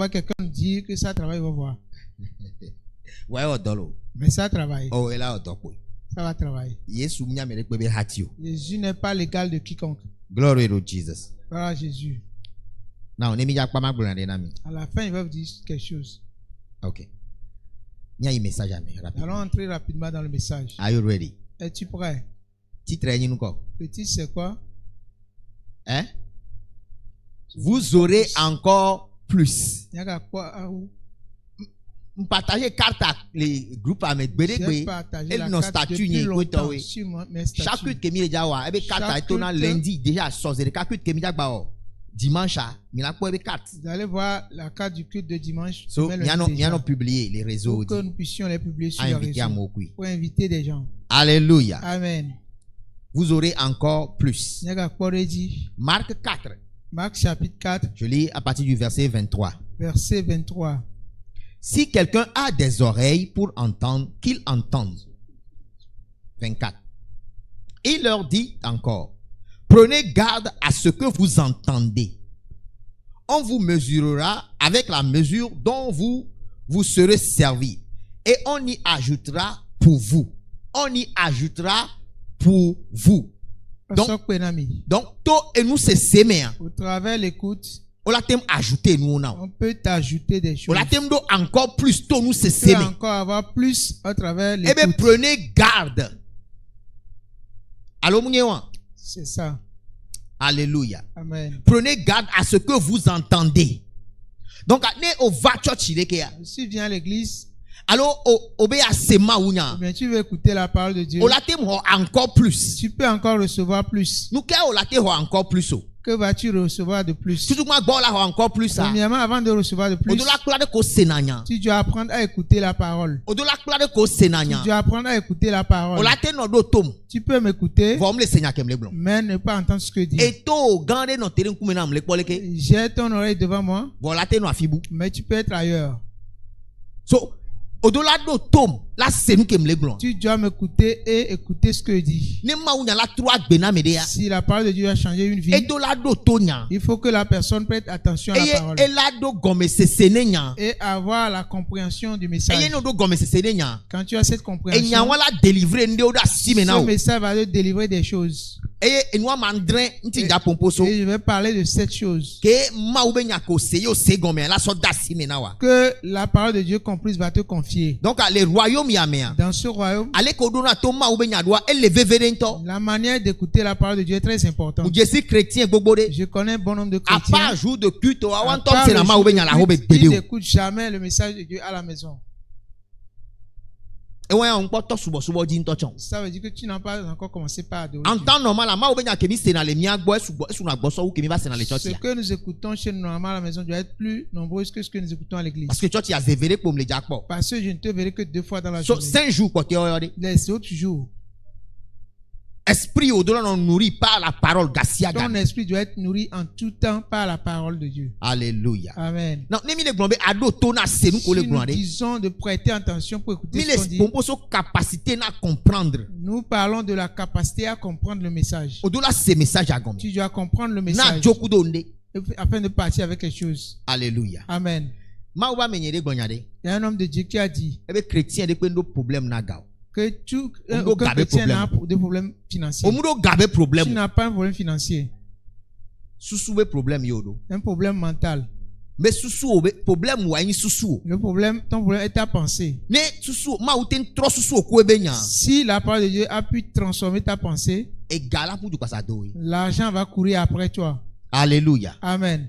voir quelqu'un dire que ça travaille, on va voir. Ouais, odolo. Mais ça travaille. Oh, et là, odoko. Ça va travailler. Jésus n'est pas l'égal de quiconque. Glory to Jesus. Voilà Jésus. Now, à la fin, il va vous dire quelque chose. Ok. Il y a un message à me rapidement. Allons entrer rapidement dans le message. Are you ready? Es-tu prêt? Titre Petit, c'est quoi? Hein? Vous aurez encore plus. Il y a quoi à où? Partager carte à les groupes à mes bédé et nos statuts ni quoi chaque que mi déjà wa ebe carte etona lundi déjà soirée chaque que mi déjà ba dimanche mi la quoi ebe carte. Vous allez voir la carte du culte de dimanche. So il y a publié les réseaux pour que nous puissions les publier sur les réseaux pour inviter des gens. Alléluia. Amen. Vous aurez encore plus. Il y a quoi dit? Marc 4. Marc chapitre 4. Je lis à partir du verset 23. Verset 23. Si quelqu'un a des oreilles pour entendre, qu'il entende. 24. Il leur dit encore, prenez garde à ce que vous entendez. On vous mesurera avec la mesure dont vous serez servi. Et on y ajoutera pour vous. On y ajoutera pour vous. Donc, toi et nous, c'est s'aimer. Au travers l'écoute, on peut t'ajouter des choses. Encore plus, toi nous, c'est s'aimer. Encore avoir plus à travers l'écoute. Eh bien, prenez garde. Allô, c'est ça. Alléluia. Amen. Prenez garde à ce que vous entendez. Donc, si tu viens à l'église, alors, bien, tu veux écouter la parole de Dieu. Encore plus. Tu peux encore recevoir plus. Encore plus. Que vas-tu recevoir de plus? Encore plus. Premièrement, avant de recevoir de plus, tu dois apprendre à écouter la parole. Tu dois apprendre à écouter la parole. Tu peux m'écouter, mais ne pas entendre ce que dit. J'ai ton oreille devant moi, mais tu peux être ailleurs. Au-delà de tom, là c'est nous qui me l'églon. Tu dois m'écouter et écouter ce que dit. Si la parole de Dieu a changé une vie, il faut que la personne prête attention à la parole. Et avoir la compréhension du message. Quand tu as cette compréhension, ce message va te délivrer des choses. Et je vais parler de cette chose. Que la parole de Dieu comprise va te confier. Donc, les royaumes dans ce royaume, la manière d'écouter la parole de Dieu est très importante. Je connais un bon nombre de chrétiens. Ils n'écoutent jamais le message de Dieu à la maison. Ça veut dire que tu n'as pas encore commencé par adorer. En temps normal, ce que nous écoutons chez nous normalement à la maison doit être plus nombreux que ce que nous écoutons à l'église. Parce que je ne te verrai que 2 fois dans la journée. 5 jours, les autres jours. Esprit au-delà nous nourrit par la parole. Ton esprit doit être nourri en tout temps par la parole de Dieu. Alléluia. Amen. Si nous disons de prêter attention pour écouter ce qu'on dit, nous parlons de la capacité à comprendre le message. Au-delà de ces messages, tu dois comprendre le message afin de partir avec quelque chose. Alléluia. Amen. Il y a un homme de Dieu qui a dit que aucun chrétien n'a de problème financier. Tu n'as pas un problème financier. Un problème mental. Mais le problème, ton problème est ta pensée. Si la parole de Dieu a pu transformer ta pensée, l'argent va courir après toi. Alléluia. Amen.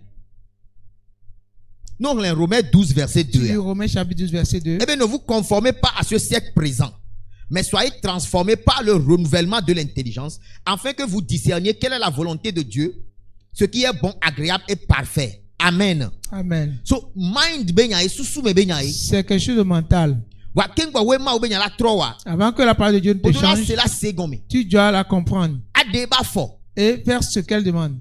Donc, les Romains 12, verset 2. Romains chapitre 12, verset 2. Eh bien, ne vous conformez pas à ce siècle présent, mais soyez transformés par le renouvellement de l'intelligence, afin que vous discerniez quelle est la volonté de Dieu, ce qui est bon, agréable et parfait. Amen. Amen. So, mind c'est quelque chose de mental. Avant que la parole de Dieu ne te change, tu dois la comprendre et faire ce qu'elle demande.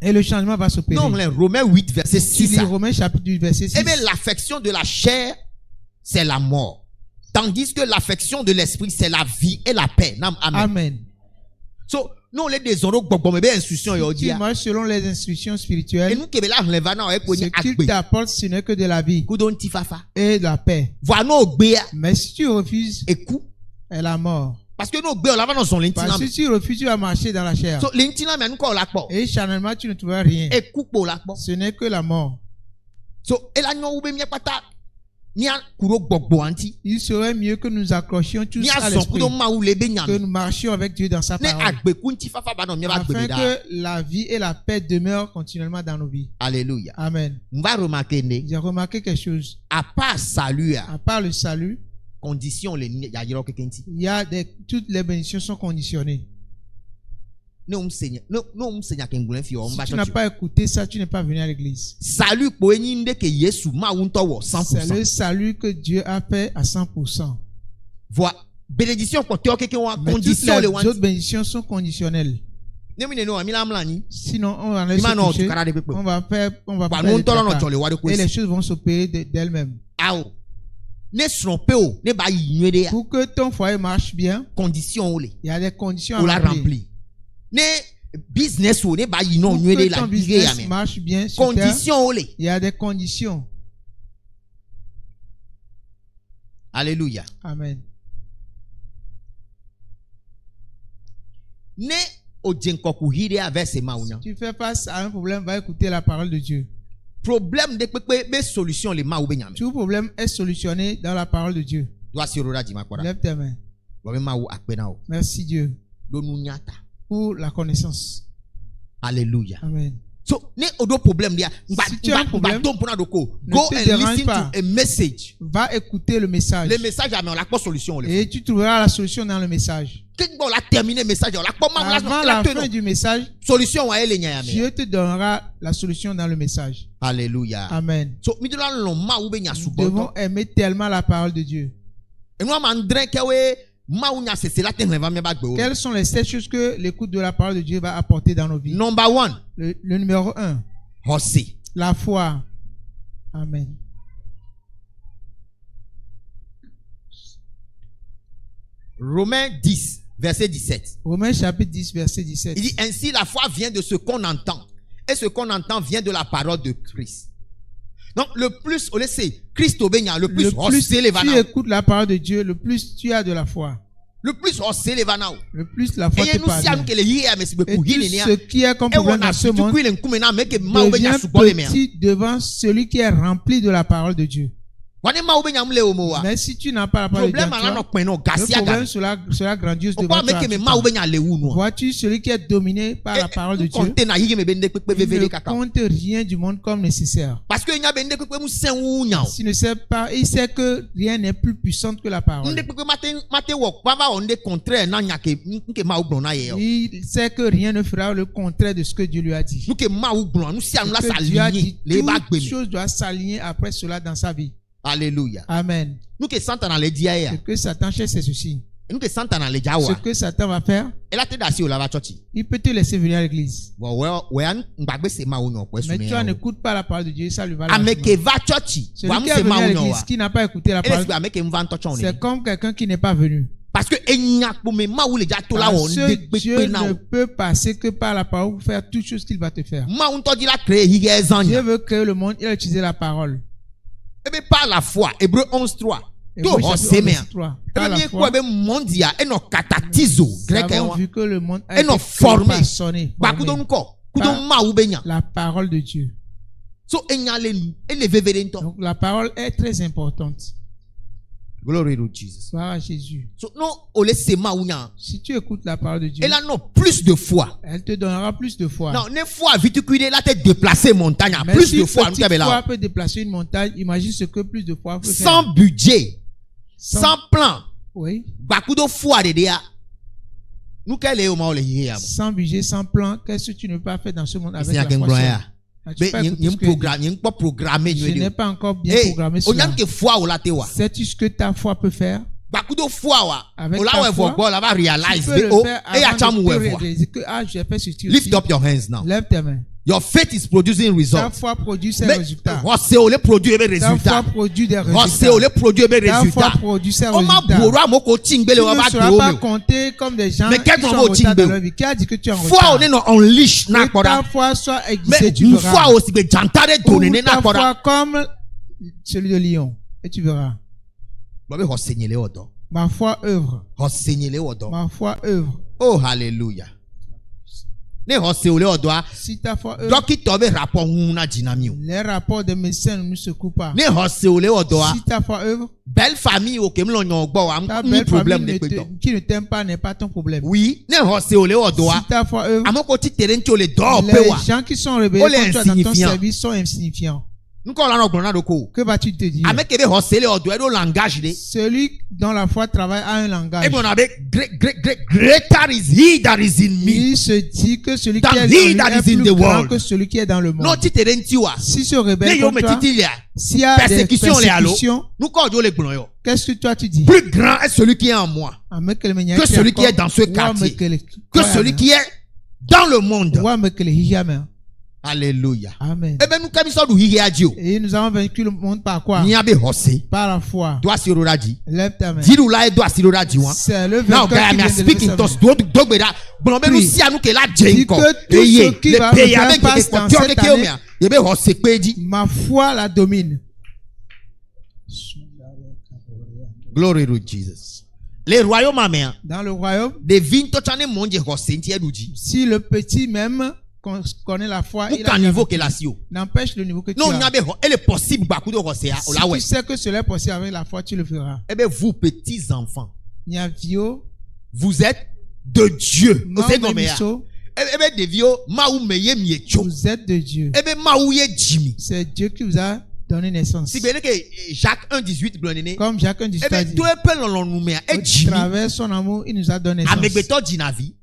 Et le changement va s'opérer. Non, les Romains 8, verset 6. Romains chapitre 8, verset 6. Eh bien, l'affection de la chair, c'est la mort. Tandis que l'affection de l'esprit, c'est la vie et la paix. Amen. Amen. So, nous les désordres gbogbo be instruction yo dia. Tu marches selon les instructions spirituelles. Et nous que la releva na e ko ni agbe. Ce qu'il t'apporte ce n'est que de la vie. Kudon ti fafa. Et de la paix. Voilà no gbe. Mais si tu refuses, écoute, est la mort. Parce que nous on l'a dans son lintina. Parce que si tu refuses, tu vas marcher dans la chair. So lintina mais nous ko la po. Et charnellement tu ne trouveras rien. Écoute pour la po. Ce n'est que la mort. So et la nyo ube mi pata. Il serait mieux que nous accrochions tous à l'esprit, que nous marchions avec Dieu dans sa parole, afin que la vie et la paix demeurent continuellement dans nos vies. Alléluia. Amen. J'ai remarqué quelque chose. À part le salut, il y a toutes les bénédictions sont conditionnées. Si tu n'as pas écouté ça, tu n'es pas venu à l'église. C'est le salut que Dieu a fait à 100%. Voilà. Mais toutes les autres bénédictions sont conditionnelles. Sinon, on va laisser toucher, on va faire et les choses vont s'opérer d'elles-mêmes. Pour que ton foyer marche bien, il y a des conditions à remplir. Business ou ne ba ton business marche bien, condition il y a des conditions. Alléluia. Amen. Ne ojenkoku hide verset maunya. Tu fais face à un problème, va écouter la parole de Dieu. Problème de be solution le ma obenyame. Tout problème est solutionné dans la parole de Dieu. Lève tes mains. Merci Dieu pour la connaissance. Alléluia. Amen. So, ne odo problème dia. Si tu as un problème, go and listen to a message. Va écouter le message. Le message a la solution. Et tu trouveras la solution dans le message. Avant la fin du message, solution Dieu te donnera la solution dans le message. Alléluia. Amen. So, nous devons aimer tellement la parole de Dieu. Quelles sont les 7 choses que l'écoute de la parole de Dieu va apporter dans nos vies? Number 1. Le numéro 1. La foi. Amen. Romains 10, verset 17. Romains chapitre 10, verset 17. Il dit ainsi la foi vient de ce qu'on entend. Et ce qu'on entend vient de la parole de Christ. Donc le plus, on le sait, Christ obéit, le plus tu écoutes la parole de Dieu, le plus tu as de la foi. Le plus le plus la foi te parvient. Et tout ce qui est comme problème dans ce monde devient petit devant celui qui est rempli de la parole de Dieu. Mais si tu n'as pas la parole de Dieu, le problème sera grandiose devant toi. Vois-tu celui qui est dominé par la parole de Dieu? Il ne compte rien du monde comme nécessaire. Parce qu'il ne sait pas, il sait que rien n'est plus puissant que la parole. Il sait que rien ne fera le contraire de ce que Dieu lui a dit. Que Dieu a dit, toute chose doit s'aligner après cela dans sa vie. Alléluia. Amen. Ce que Satan cherche, c'est ceci. Ce que Satan va faire, il peut te laisser venir à l'église. Mais tu n'écoutes pas la parole de Dieu, ça lui va la celui qui est venu à l'église, qui n'a pas écouté la parole, c'est comme quelqu'un qui n'est pas venu. Parce que Dieu ne peut passer que par la parole pour faire toutes choses qu'il va te faire. Dieu veut créer le monde, il a utilisé la parole. Et bien par la foi, Hébreux 11:3. Tout par la foi, nous avons vu que le monde a été formé. La parole de Dieu. Donc la parole est très importante. Glory to Jesus. Gloire à Jésus. Si tu écoutes la parole de Dieu, elle a plus de foi. Elle te donnera plus de foi. Non, une fois vite cuire là te déplacer montagne, plus de foi. Si petite foi peut déplacer une montagne, imagine ce que plus de foi peut faire. Sans budget, sans plan. Oui. Beaucoup de foi derrière. Nous quel est au moment sans budget, sans plan, qu'est-ce que tu ne peux pas faire dans ce monde avec la foi? Je n'ai pas encore bien programmé cela. Sais-tu ce que ta foi peut faire? Avec ta foi, tu peux le faire avant de réaliser que j'ai fait ceci aussi. Lift up your hands now. Lève tes mains. Your faith is producing Ta results. foi produit ses Mais résultats. Rossé au le produit des Ta foi résultats. produit des Rossé au résultats. le produit des Ta foi résultats. produit ses On m'a résultats. bourré à mon côté, Tu le ne va seras pas de compté comme des gens Mais qui quel sont en moment retard dans Timbe? leur vie. Qui a dit que tu es en Foi retard? on est en liche na Que ta kora. foi soit Mais aiguisée, tu une fois verras. aussi be jantare donné Ou na ta kora. foi comme celui de Lion. Et tu verras. Ba be renseigner le odo. Ma foi œuvre. Renseigner le odo. Ma foi œuvre. Oh hallelujah. Ne renseigner le odo. Si ta foi œuvre, Docteur be rapport na dynamique. les rapports des médecins ne nous secouent pas. Ne renseigner le odo. Si ta foi œuvre, Belle famille au kem lo nyon gbo wa ta un belle problème famille de pédon. qui ne t'aime pas n'est pas ton problème. Oui, ne renseigner le odo. Si ta foi œuvre, Amo ko ti terrain ti o le do pe les wa. gens qui sont rebelles Oh, les contre toi dans ton insignifiants. service sont insignifiants. Nko la no gbona do ko. Que vas-tu te dire? Ame ke be renseigner le odo e do langage de. Celui dont la foi travaille a un langage. Et bon, greater is he that is in me. Il se dit que celui Than qui est en he lui that est is in plus the grand world. que celui qui est dans le monde. Non, ti te renti wa. Si se Ne rebelle yo contre me toi, titi lia. s'il y a des Persécution les allo. persécutions, Nous quand yo le gbon yo. qu'est-ce que toi tu dis? Plus grand est celui qui est en moi que celui qui est dans ce quartier. Que celui qui est dans le monde. Alléluia. Amen. Eh ben nous comme ça du hihi adio. Et nous avons vaincu le monde par quoi? Ni abe hosse. Par la foi. Doit si rora di. Lève ta main. Diru la doit si rora di wa. C'est le Now vainqueur guy qui me vient de speak in lever tos sa main. do gbeda. Bon ben nous si anu ke la Dis jenko. que tout ce qui va me pays faire avec passe dans des cette année, ye be hosse pe di. ma foi la domine. Glory to Jesus. Les royaumes américains. Dans le royaume, Des vignes to chane monde hosse nti eduji. si le petit même connaît la foi, Ou il kan a niveau que la si o. n'empêche le niveau que tu Non, as. nyabe elle est possible ba ku de hosse ya. Si Ola tu we. sais que cela est possible avec la foi, tu le feras. Eh bien, vous, petits enfants, Nyavio, vous êtes de Dieu. C'est comme ça. Maomiso, Eh bien, des vieux, maou meye miecho. vous êtes de Dieu. Eh bien, maou ye Jimmy. C'est Dieu qui vous a donné naissance. Si bien que Jacques 1,18 blonné. Comme Jacques Eh 1,18 bien, a dit, tout est peu l'on nous met. Et au Jimmy. travers son amour, il nous a donné naissance. Avec béton dinavi.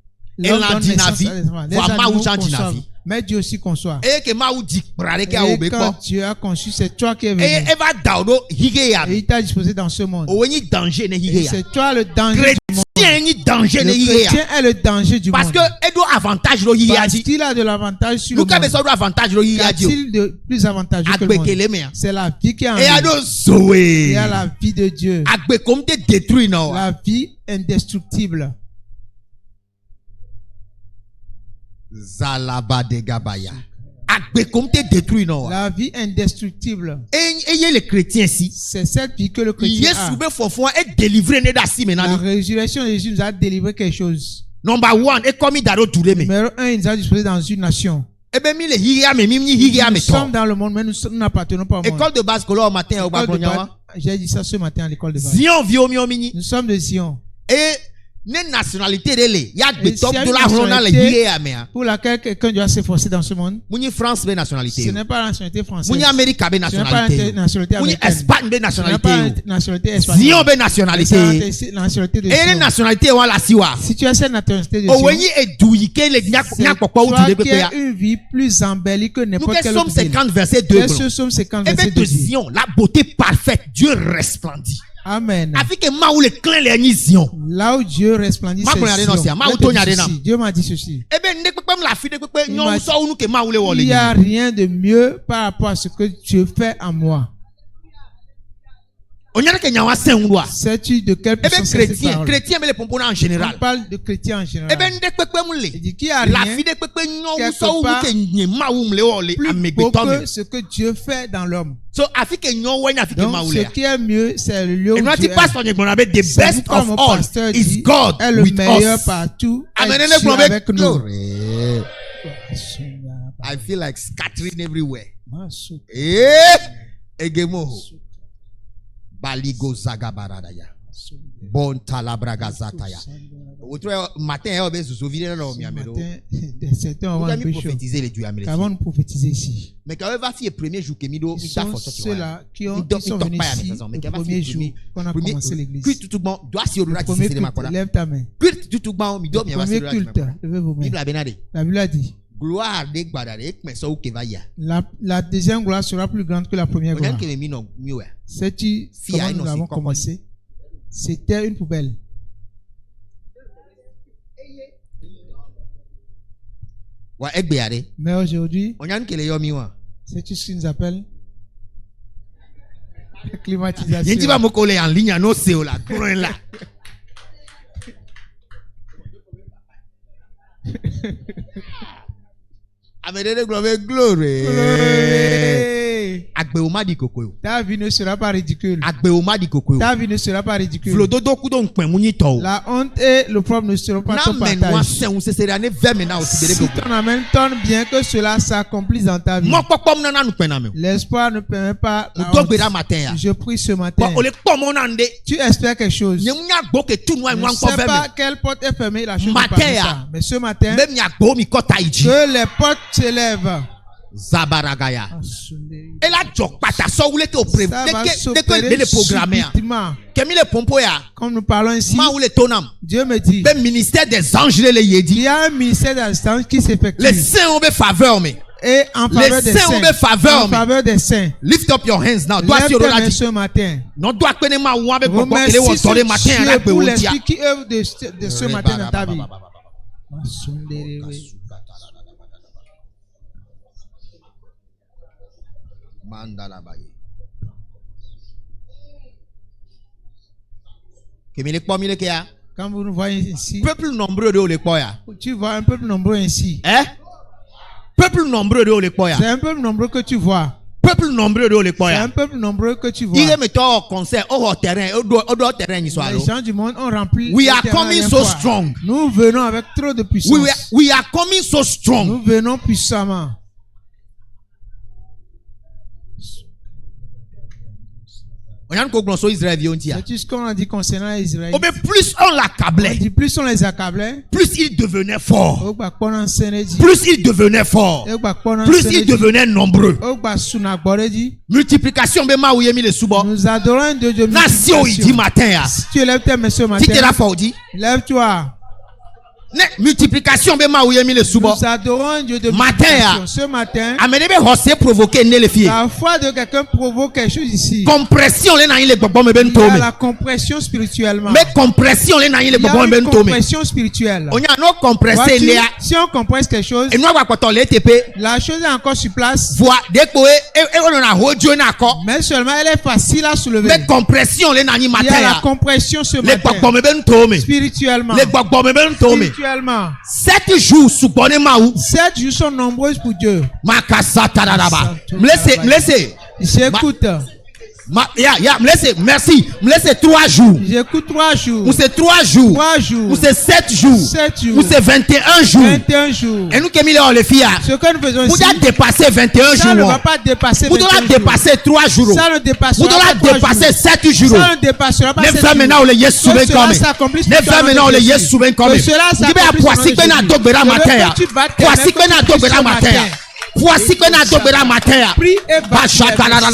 Et L'homme l'an donne naissance dinavi. à des enfants. Les Voilà maou animaux jan conçoivent, dinavi. mais Dieu aussi conçoit. Et que maou dit, brale ke a Et obeko. quand Dieu a conçu, c'est toi qui es Et venu. Eva daudo hige ya. Et il t'a disposé dans ce monde. O ni danger ne Et hige ya. c'est toi le danger du monde. Chrétien ni danger ne Le hige ya. chrétien est le danger du Parce monde. que edo avantage lo hige ya Parce di. qu'il a de l'avantage sur le Nous ka be monde. so do avantage lo hige ya di. Qu'a-t-il de plus avantageux que le monde? Agbekele me. C'est la vie qui est en Et lui. ado zoe. Il y a la vie de Dieu. Agbe comme te détruit non. La vie indestructible. Zalaba de Gabaya. Agbe comme te détruit non. La vie indestructible. Et les chrétiens si. C'est cette vie que le Il chrétien est a. soube fofon et délivré ne da si La maintenant. résurrection de Jésus nous a délivré quelque chose. Number 1 et comme il daro touré me. Numéro 1, il nous a disposé dans une nation. Eh ben mi le hiya me mi hiya me Nous to. sommes dans le monde, mais nous n'appartenons pas au monde. École de base que là au matin au École de Babonyawa. base, j'ai dit ça ce matin à l'école de base. Zion vio mi omini. Nous sommes de Zion, Et ne nationalité de le. Ya Et gbe top s'il y a de une la rona le nationalité- hiya me. pour laquelle quelqu'un doit s'efforcer dans ce monde. Muni France be Ce nationalité. n'est pas la nationalité française. Muni Amérique be Ce n'est pas la nationalité. nationalité Muni américaine. Espagne be Ce n'est pas nationalité. la nationalité espagnole. Zion be C'est nationalité. la nationalité de Et les Zion. nationalités wala siwa. Si tu as cette nationalité de O Zion, wenyi eduyike le c'est nyakpokpo toi utu de qui pepe ya. as une vie plus embellie que Nous n'importe que quel sommes autre ville. 50 verset 2. Qu'est-ce que sommes 50 Eh versets bien, de de Dieu? Zion, la beauté parfaite, Dieu resplendit. Amen. Afin que ma ou le clan les ni Zion. Là où Dieu resplendit, Ma c'est première Zion. dénonciation, ma Je te auto dis nyade ceci. nam. Dieu m'a dit ceci. Eh bien, ne peut pas me la fille de pepe, Il non, m'a ou ça ou nous que ma ou le wole. Il n'y a rien de mieux par rapport à ce que Dieu fait en moi. On y a que nyawa saint ou doit. Sais-tu de quelle Eh bien, puissance c'est cette chrétien, parole? chrétien, mais les pompons en On général. parle de chrétiens en général. Eh bien, ne pepe me Il le. dit qu'il n'y a La rien fille de pepe, non, ou quelque ça ou nous part que nye ma ou me le wole. plus Ame beau beton. que ce que Dieu fait dans l'homme. So, afin que nyon wè afin que ma Donc, ou ce le. qui est mieux, c'est le lieu Et où nous Dieu dit pas est. son économie, the C'est best pourquoi of mon all pasteur is dit, God est le with meilleur us. partout. Amen. Est Dieu avec nous. Glory. I feel like scattering everywhere. Eh, egemo. Baligo zagabaradaya. Bon talabraga zataya. Autre matin, on va se souvenir de Ce l'homme. matin, certains Nous vont un allons peu chaud. prophétiser les dieux américains. Avant de prophétiser ici. Mais quand on va faire le premier jour que Mido, Ils il t'a sont fait ça. ceux-là qui Il sont venus ici Mais le premier jour qu'on a commencé l'église. Puis tout le monde doit s'y Le ouvrir premier à culte, lève ta main. Puis tout le monde, Le il doit m'y premier avoir culte, levez vos mains. Bible a benade. La Bible a dit, Gloire de Gbadare, mais ça ou que va y a. la deuxième gloire sera plus grande que la première On a gloire. que mis non mieux. Sais-tu comment nous avons commencé? C'était une poubelle. Mais aujourd'hui, c'est tout ce qu'ils nous appellent la climatisation. en ligne, non, c'est là. Glory. Ta vie ne sera pas ridicule. Ta vie ne sera pas ridicule. La honte et le problème ne seront pas ton partage. Si ton amène tonne bien que cela s'accomplisse dans ta vie. L'espoir ne permet pas la honte. Je prie ce matin. Tu espères quelque chose. Je ne sais pas quelle porte est fermée, la chose n'est pas. Mais ce matin, que les portes s'élèvent. Zabaragaya. Et là, comme nous parlons ici, Dieu me dit, le ministère des anges, il y a un ministère des anges qui s'effectue. Les saints ont des faveurs, mais et en faveur des saints, en faveur des saints. Lift up your hands now. Lève tes mains ce matin. Remercie Dieu pour l'esprit qui œuvre de ce matin dans ta vie. Quand vous nous voyez ici, peuple nombreux de Olekoya. Tu vois un peuple nombreux ici. Hein? Peuple nombreux de Olekoya. C'est un peuple nombreux que tu vois. Peuple nombreux de Olekoya. C'est un peuple nombreux que tu vois. Il est mettant au concert, au terrain, au terrain. Les gens du monde ont rempli. We are coming so strong. Nous venons avec trop de puissance. We are coming so strong. Nous venons puissamment. C'est tout ce qu'on a dit concernant Israël. Mais plus on l'accablait, plus on les accablait, plus il devenait fort. Plus il devenait fort. Plus il devenait nombreux. Multiplication, nous adorons un Dieu de multiplication. Si tu lèves tes mains ce matin, lève-toi. Multiplication, nous adorons un Dieu de multiplication. Ce matin, la foi de quelqu'un provoque quelque chose ici. Compression, il y a la compression spirituellement. Mais compression, il y a une compression spirituelle. Si on compresse quelque chose, la chose est encore sur place. Mais seulement elle est facile à soulever. Mais compression, il y a la compression ce matin. Spirituellement. 7 jours sous bonne maou. 7 jours sont nombreux pour Dieu. Me laissez. J'écoute. Merci. Me laissez 3 jours. J'écoute 3 jours. Ou c'est 3 jours. 3 jours. Ou c'est 7 jours. 7 jours. Ou c'est 21 jours. 21 jours. Et nous qui les filles. Ce que nous faisons ici. Vous devez dépasser 21 jours. Ça ne va pas dépasser 21 jours. Vous devez dépasser 3 jours. Ça ne dépassera pas 3 jours. Vous devez dépasser 7 jours. Ça ne dépassera pas 7 jours. Maintenant les yes souvent comme. Ne fais maintenant les yes souvent comme. Voici que na dogbera matin. Voici que na dogbera matin. Voici que na dogbera matin. Bachata la la.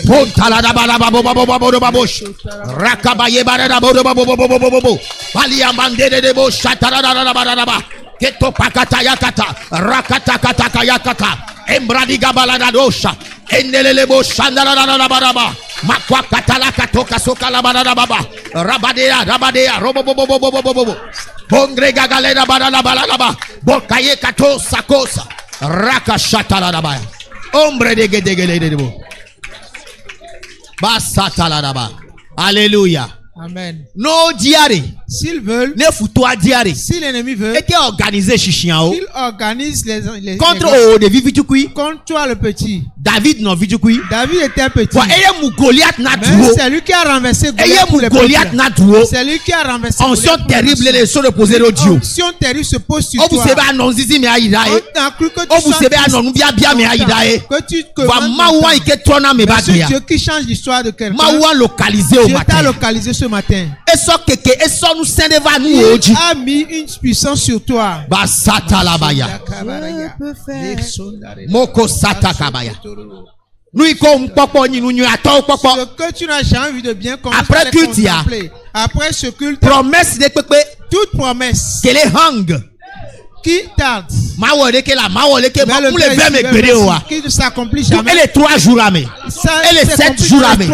Pontala da bala babo babo babo babo. Rakabaye barada babo babo babo babo. Bali amande de bo shatara da ba. Keto pakata yakata. Rakata kata kayakata. Embradi gabala dosha. Endelele bo shandala da baraba. Makwa katala katoka soka la barada baba. Rabadea robo bobo. Bongrega galera barada balaba. Bokaye kato sakosa. Raka shatala da ba. Ombre de gedegele. Alléluia. Amen. No diaré. S'ils veulent, ne foutoir diaré. Si l'ennemi veut, et qui organise chichiao. Il organise les contre de Vivitukui. Contre toi le petit. David non Vitukui. David était petit. Et Goliath n'a c'est lui qui a renversé Goliath n'a tout. C'est lui qui a renversé. Onction terrible les choses reposées au Dieu. Onction terrible se pose sur toi. Vous savez annoncer mais aïdae. Vous savez annoncer bien mais aïdae. Que tu va maouan que toi na me badia. Dieu qui change l'histoire de quelqu'un. Maouan localisé au matin. Dieu t'a localisé ce matin. Et ça nous il a mis une puissance sur toi. Basata la baya. Moko sata kabaya. Nous comme papa ni nous attend papa. Ce que tu n'as jamais vu de bien après culte après ce culte. Promesse de pépé. Toute promesse. Que les hang. Qui tarde. Qui ne s'accomplit jamais. Elle est 3 jours à mai. Elle est 7 jours à mai.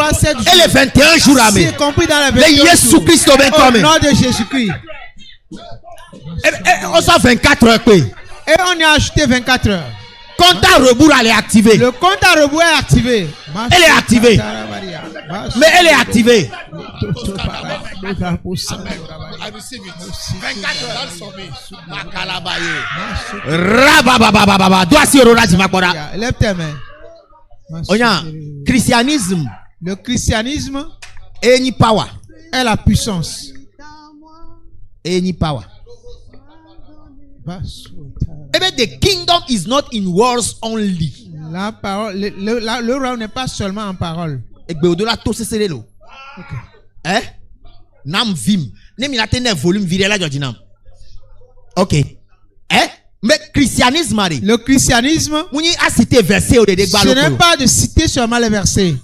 Elle est 21 jours à mai. C'est compris dans la 21 jours. Jésus-Christ au nom de Jésus-Christ. On s'en 24 heures. Et on y a ajouté 24 heures. Compte à rebours, elle est activée. Le compte à rebours est activé. Elle est activée. Mais elle est activée. Lève tes mains. Christianisme. Le christianisme Any power. est la puissance. Any power. The kingdom is not in words only. La parole, le royaume n'est pas seulement en parole. Hein? Nam vim. Nem il a tenu volume viré là Georginam. Ok. Hein? Mais christianisme, le christianisme, ce n'est pas de citer seulement les versets.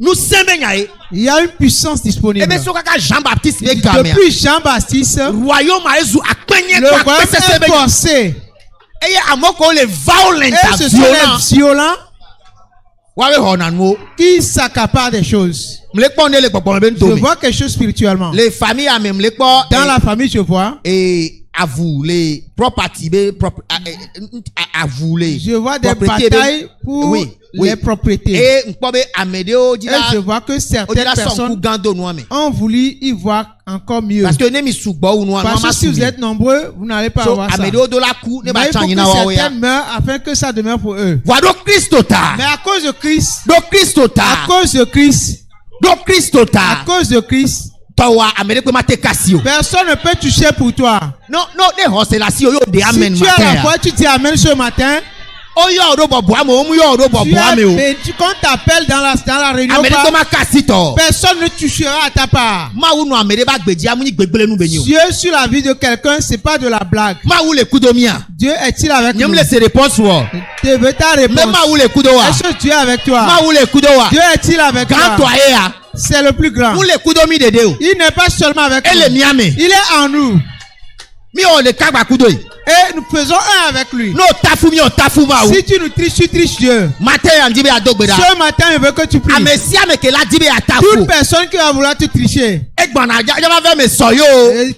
Nous il y a une puissance disponible. Depuis Jean-Baptiste, le royaume est forcé. Et ce sont les violents qui s'accaparent des choses. Je vois quelque chose spirituellement. Les familles, dans la famille, je vois. Et à vous, les propriétés. Je vois des batailles pour les propriétés. Et je vois que certaines personnes ont voulu y voir encore mieux. Parce que si vous êtes nombreux, vous n'allez pas avoir ça. Mais il faut que certains meurent afin que ça demeure pour eux. Mais à cause de Christ, à cause de Christ, personne ne peut toucher pour toi. Non, si tu as la foi, tu dis amen ce matin. Quand t'appelles dans la réunion, personne ne touchera à ta part. Dieu sur la vie de quelqu'un, c'est pas de la blague. Dieu est-il avec nous? Tu veux ta réponse? Est-ce que Dieu est avec toi? Dieu est-il avec toi? C'est le plus grand. Il n'est pas seulement avec nous. Il est en nous. Et nous faisons un avec lui. Si tu nous triches, tu triches Dieu. Ce matin, je veux que tu pries. Toute personne qui va vouloir te tricher,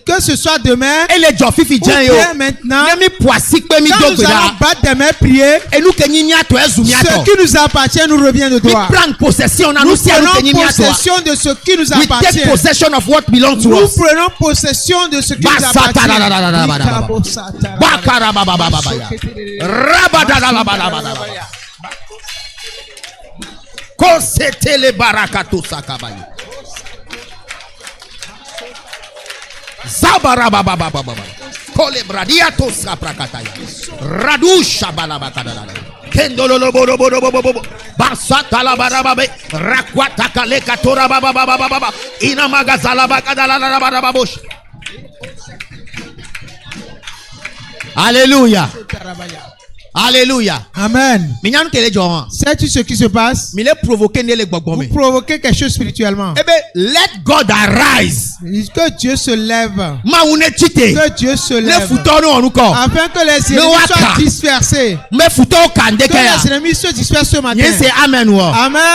que ce soit demain ou bien maintenant, quand nous allons battre des mains, prier, ce qui nous appartient nous revient de toi. Nous prenons possession de ce qui nous appartient. Nous prenons possession de ce qui nous appartient. Kosetele barakato sakabayo. Zabarababababa. Kole bradiato saprakataya. Radusha balabakadala. Kendololo bodo bodo bodo. Basata la barababe. Rakwata kaleka tora bababababa. Inamagazala bakadala la barababosh. Alléluia. Alléluia. Amen. Sais-tu ce qui se passe? Vous provoquez quelque chose spirituellement. Let God arise. Que Dieu se lève. Que Dieu se lève. Afin que les ennemis soient dispersés. Que les ennemis soient dispersés ce matin. Amen. Amen.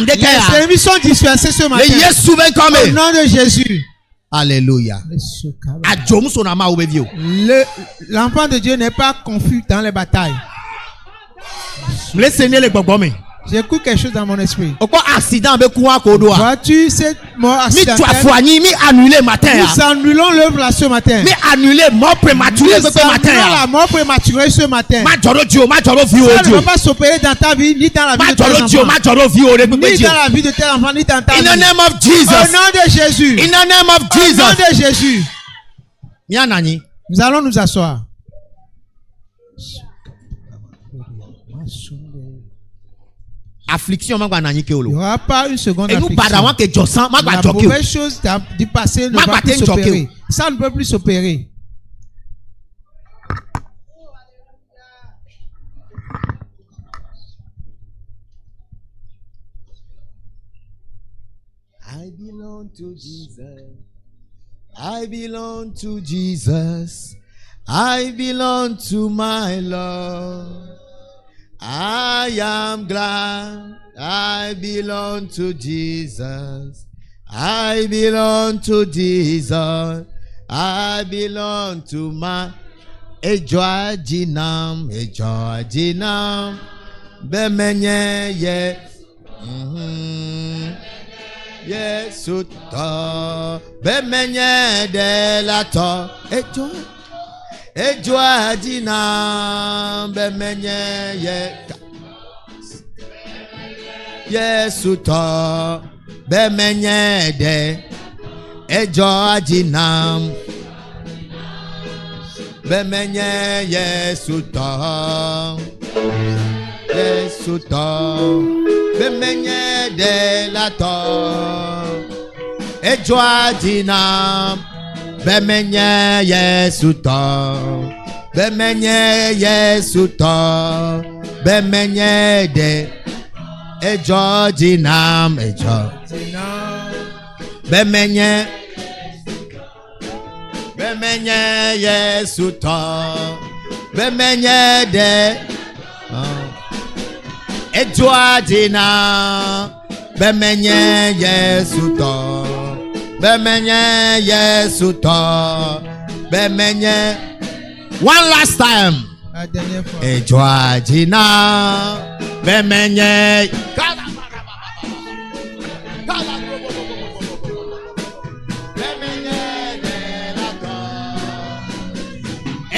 Les ennemis sont dispersés ce matin. Au nom de Jésus. Alléluia. L'enfant de Dieu n'est pas confus dans les batailles. J'écoute quelque chose dans mon esprit. Vois-tu cette mort accidentelle? Nous annulons l'œuvre là ce matin. Nous annulons la mort prématurée ce matin. Ça ne va pas s'opérer dans ta vie, ni dans la vie de tes enfants. Ni dans la vie de tes enfants, ni dans ta vie. In the name of Jesus. Au nom de Jésus. In the name of Jesus. Au nom de Jésus. Nous allons nous asseoir. Affliction, il n'y aura pas une seconde affliction. La mauvaise chose du passé ne va plus s'opérer. Ça ne peut plus s'opérer. I belong to Jesus. I belong to Jesus. I belong to my Lord. I am glad I belong to Jesus. I belong to Jesus. I belong to my. Ejoa jinam, bemenye ye, Yesu to, bemenye de la to, Ejoa jinam, bemenye ye, Yesu to, bemenye de, Ejoa jinam. Bemenye Yesu to, bemenye de la to, ejoa jinam, bemenye Yesu to, bemenye Yesu to, bemenye de, ejoa jinam, bemenye. Bemenye Yesu to, bemenye de, ejoa jina, bemenye Yesu to, bemenye Yesu to, bemenye. One last time. Ejoa jina, bemenye.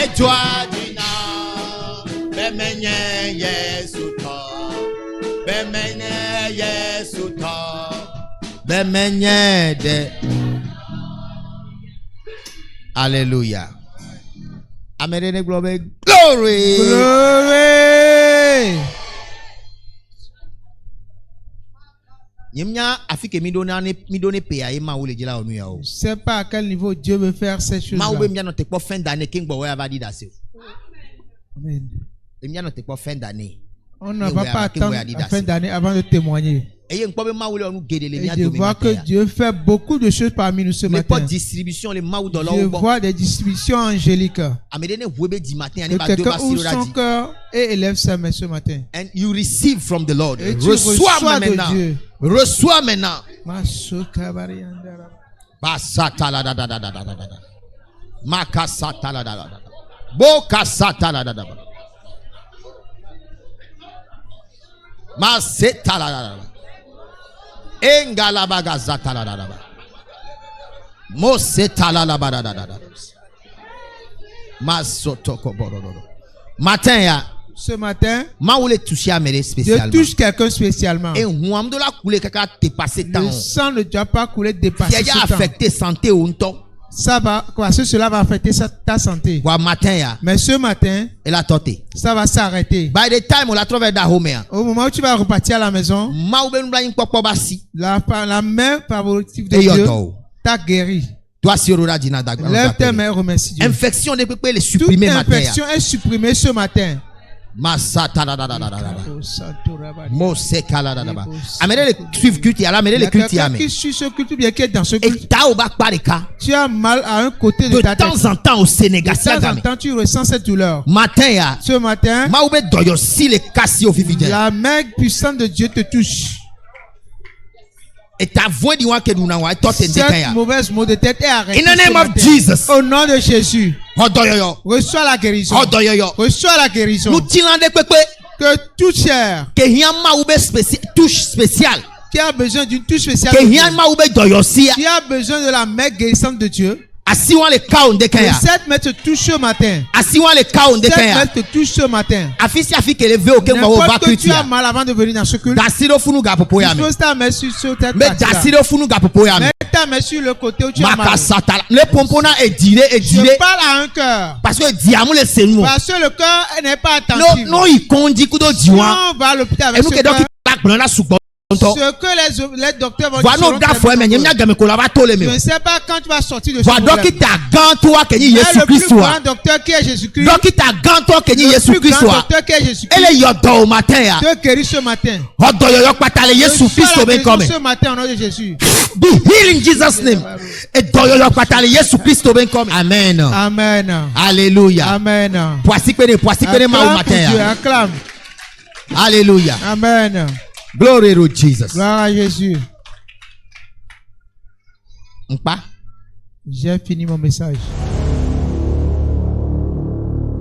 Ejoadina, bemenye Yesu to, bemenye Yesu to, bemenye de. Hallelujah. Amen. Glory. Glory. C'est pas à quel niveau Dieu veut faire ces choses-là. Amen. On ne va pas attendre la fin d'année avant de témoigner. Et je vois que Dieu fait beaucoup de choses parmi nous ce matin. Je vois des distributions angéliques. Que quelqu'un ouvre son cœur et élève sa main ce matin. And you receive from the Lord. Et tu reçois maintenant. Dieu. Reçois maintenant. Matin ya. Ce matin, Dieu touche quelqu'un spécialement. Et le sang ne doit pas couler dépasser ce temps. affecté santé ou non. Ça va, parce que cela va affecter ta santé. Mais ce matin, ça va s'arrêter. By the time on la trouve à home, au moment où tu vas repartir à la maison, la main favorite de Dieu t'a guéri. Lève tes mains, remercie Dieu. Infection ne peut pas les supprimer. Toute infection est supprimée ce matin. Amenez les suivre culte, amenez les cultes. Qui suit ce culte bien qui est dans ce culte. Tu as mal à un côté de ta tête. De temps en temps au Sénégal, de temps en temps tu ressens cette douleur. Ce matin, la main puissante de Dieu te touche. Et ta voix dit que nous n'avons pas cette mauvaise mot de tête est arrêtée. In the name of Jesus. Au nom de Jésus. Reçois la guérison. Reçois la guérison. Que toute chair touche spéciale. Qui a besoin d'une touche spéciale. Qui a besoin de la main guérissante de Dieu. Cette main te touche ce matin. Cette main te touche ce matin. N'importe que tu as mal avant de venir dans ce culte. Tu poses ta main sur cette partie-là. Mets ta main sur le côté où tu as mal. Je parle à un cœur. Parce que le cœur n'est pas attentif. Si on va à l'hôpital avec ce cœur, ce que les docteurs vont dire, je ne sais pas quand tu vas sortir de ce problème. Mais le plus grand docteur qui est Jésus-Christ, le plus grand docteur qui est Jésus-Christ, te guérit ce matin. Ce matin au nom de Jésus. Be healed in Jesus' name. Amen. Amen. Alléluia. Amen. Acclame. Alléluia. Amen. Glory to Jesus. Gloire à Jésus. J'ai fini mon message.